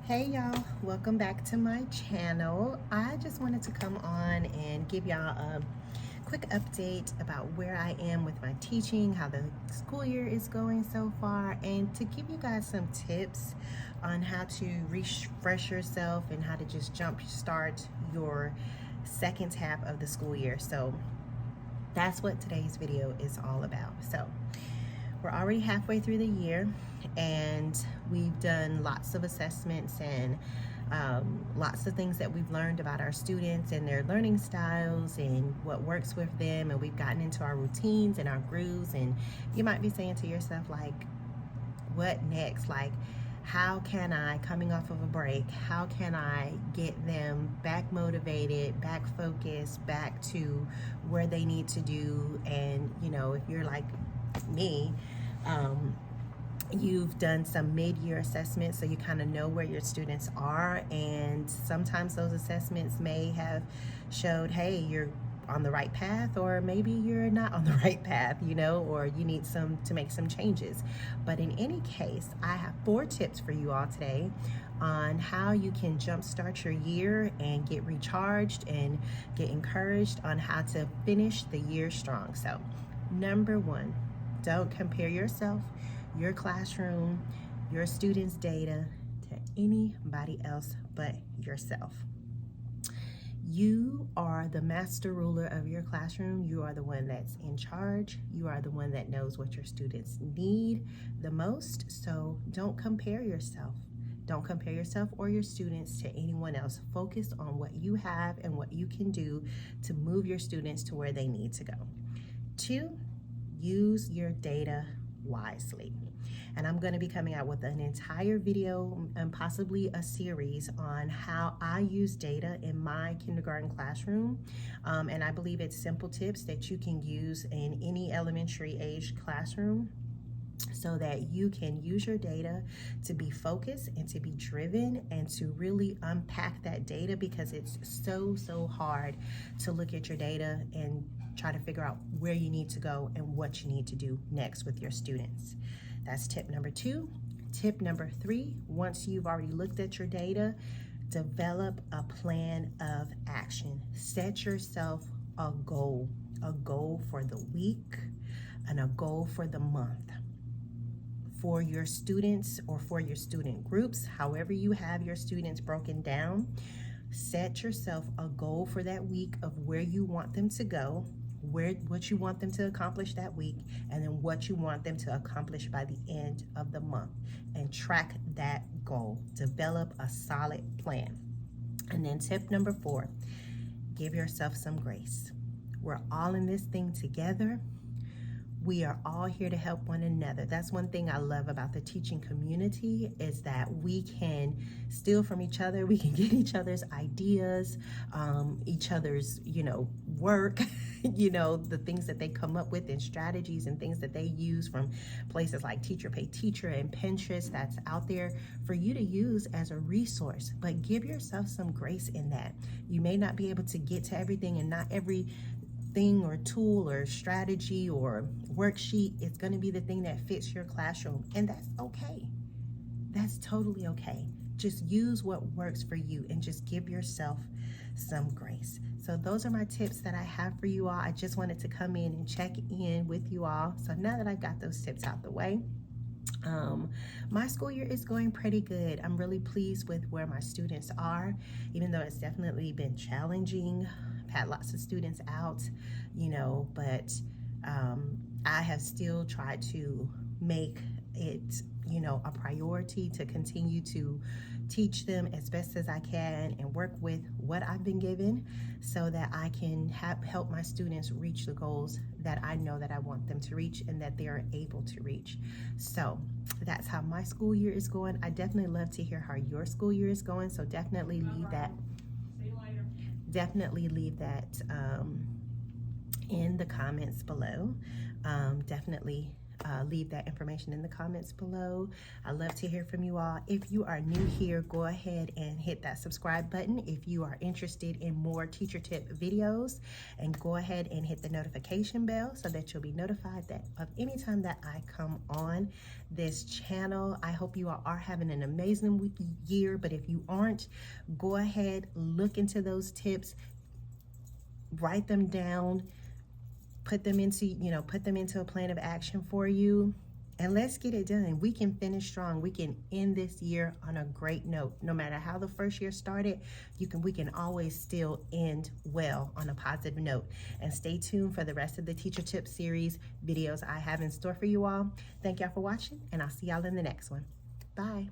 Hey y'all, welcome back to my channel. I just wanted to come on and give y'all a quick update about where I am with my teaching, how the school year is going so far, and to give you guys some tips on how to refresh yourself and how to just jump start your second half of the school year. So that's what today's video is all about. So we're already halfway through the year and we've done lots of assessments and lots of things that we've learned about our students and their learning styles and what works with them, and we've gotten into our routines and our grooves. And you might be saying to yourself, like, what next? Like, how can I, coming off of a break, how can I get them back motivated, back focused, back to where they need to do? And you know, if you're like me, you've done some mid-year assessments, so you kind of know where your students are, and sometimes those assessments may have showed, hey, you're on the right path, or maybe you're not on the right path, you know, or you need to make some changes. But in any case, I have 4 tips for you all today on how you can jumpstart your year and get recharged and get encouraged on how to finish the year strong. So number 1, don't compare yourself, your classroom, your students' data to anybody else but yourself. You are the master ruler of your classroom. You are the one that's in charge. You are the one that knows what your students need the most. So don't compare yourself. Don't compare yourself or your students to anyone else. Focus on what you have and what you can do to move your students to where they need to go. 2, use your data wisely. And I'm going to be coming out with an entire video and possibly a series on how I use data in my kindergarten classroom. And I believe it's simple tips that you can use in any elementary age classroom, so that you can use your data to be focused and to be driven and to really unpack that data, because it's so hard to look at your data and try to figure out where you need to go and what you need to do next with your students. That's tip number 2. Tip number 3, once you've already looked at your data, develop a plan of action. Set yourself a goal for the week and a goal for the month. For your students or for your student groups, however you have your students broken down, set yourself a goal for that week of where you want them to go, what you want them to accomplish that week, and then what you want them to accomplish by the end of the month, and track that goal. Develop a solid plan. And then tip number 4, give yourself some grace. We're all in this thing together. We are all here to help one another. That's one thing I love about the teaching community, is that we can steal from each other. We can get each other's ideas, each other's, work, the things that they come up with and strategies and things that they use from places like Teacher Pay Teacher and Pinterest that's out there for you to use as a resource. But give yourself some grace in that. You may not be able to get to everything, and not every thing or tool or strategy or worksheet is going to be the thing that fits your classroom, and that's okay. That's totally okay. Just use what works for you and just give yourself some grace. So those are my tips that I have for you all. I just wanted to come in and check in with you all. So now that I've got those tips out the way, my school year is going pretty good. I'm really pleased with where my students are, even though it's definitely been challenging. I've had lots of students out, but I have still tried to make it, a priority to continue to teach them as best as I can and work with what I've been given, so that I can help my students reach the goals that I know that I want them to reach and that they are able to reach. So that's how my school year is going. I definitely love to hear how your school year is going, so definitely leave that in the comments below. Definitely leave that information in the comments below. I love to hear from you all. If you are new here, go ahead and hit that subscribe button if you are interested in more teacher tip videos, and go ahead and hit the notification bell so that you'll be notified that of any time that I come on this channel. I hope you all are having an amazing year, but if you aren't, go ahead, look into those tips, write them down, put them into a plan of action for you, and let's get it done. We can finish strong. We can end this year on a great note. No matter how the first year started, we can always still end well on a positive note. And stay tuned for the rest of the Teacher Tip series videos I have in store for you all. Thank y'all for watching, and I'll see y'all in the next one. Bye.